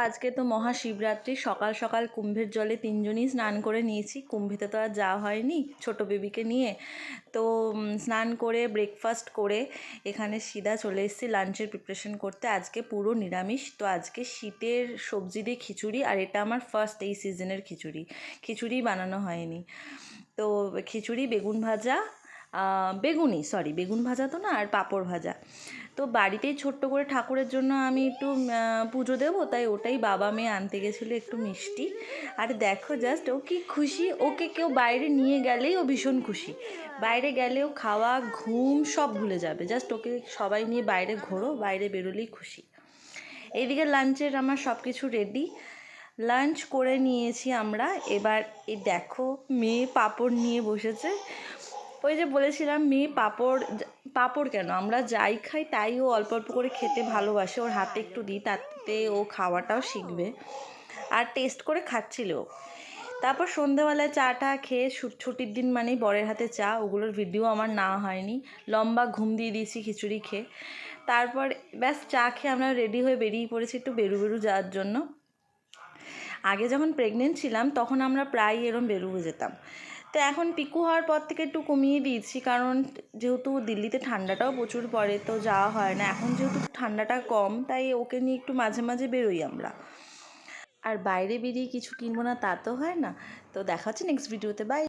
আজকে তো মহাশিবরাত্রি, সকাল সকাল কুম্ভের জলে তিনজনই স্নান করে নিয়েছি। কুম্ভেতে তো আর যাওয়া হয়নি ছোট বেবিকে নিয়ে। তো স্নান করে ব্রেকফাস্ট করে এখানে সিধা চলে এসেছি লাঞ্চের প্রিপারেশন করতে। আজকে পুরো নিরামিষ। তো আজকে শীতের সবজি দিয়ে খিচুড়ি, আর এটা আমার ফার্স্ট এই সিজনের খিচুড়ি বানানো হয়নি। তো খিচুড়ি, বেগুন ভাজা, বেগুন ভাজা তো না, আর পাঁপড় ভাজা। তো বাড়িতেই ছোট্ট করে ঠাকুরের জন্য আমি একটু পুজো দেবো, তাই ওটাই বাবা মেয়ে আনতে গেছিলো একটু মিষ্টি। আর দেখো জাস্ট ও কি খুশি, ওকে কেউ বাইরে নিয়ে গেলেই ও ভীষণ খুশি। বাইরে গেলেও খাওয়া ঘুম সব ভুলে যাবে, জাস্ট ওকে সবাই নিয়ে বাইরে ঘোরো, বাইরে বেরোলেই খুশি। এইদিকে লাঞ্চের আমার সব কিছু রেডি, লাঞ্চ করে নিয়েছি আমরা। এবার এই দেখো মেয়ে পাঁপড় নিয়ে বসেছে। ওই যে বলেছিলাম মেয়ে পাঁপড় কেন, আমরা যাই খাই তাই ও অল্প অল্প করে খেতে ভালোবাসে। ওর হাতে একটু দিই, তাতে ও খাওয়াটাও শিখবে। আর টেস্ট করে খাচ্ছিল। তারপর সন্ধেবেলায় চাটা খেয়ে, ছুটির দিন মানেই বরের হাতে চা, ওগুলোর ভিডিও আমার না হয়নি। লম্বা ঘুম দিয়ে দিয়েছি খিচুড়ি খেয়ে। তারপর ব্যাস চা খেয়ে আমরা রেডি হয়ে বেরিয়ে পড়েছি একটু বেরু যাওয়ার জন্য। আগে যখন প্রেগনেন্ট ছিলাম তখন আমরা প্রায় এরম বেরুবে যেতাম। তো এখন পিকু হওয়ার পর থেকে একটু কমিয়ে দিয়েছি, কারণ যেহেতু দিল্লিতে ঠান্ডাটাও প্রচুর পড়ে, তো যাওয়া হয় না। এখন যেহেতু ঠান্ডাটা কম, তাই ওকে নিয়ে একটু মাঝে মাঝে বেরোই আমরা। আর বাইরে বেরিয়ে কিছু কিনবো না তা তো হয় না। তো দেখা হচ্ছে নেক্সট ভিডিওতে, বাই।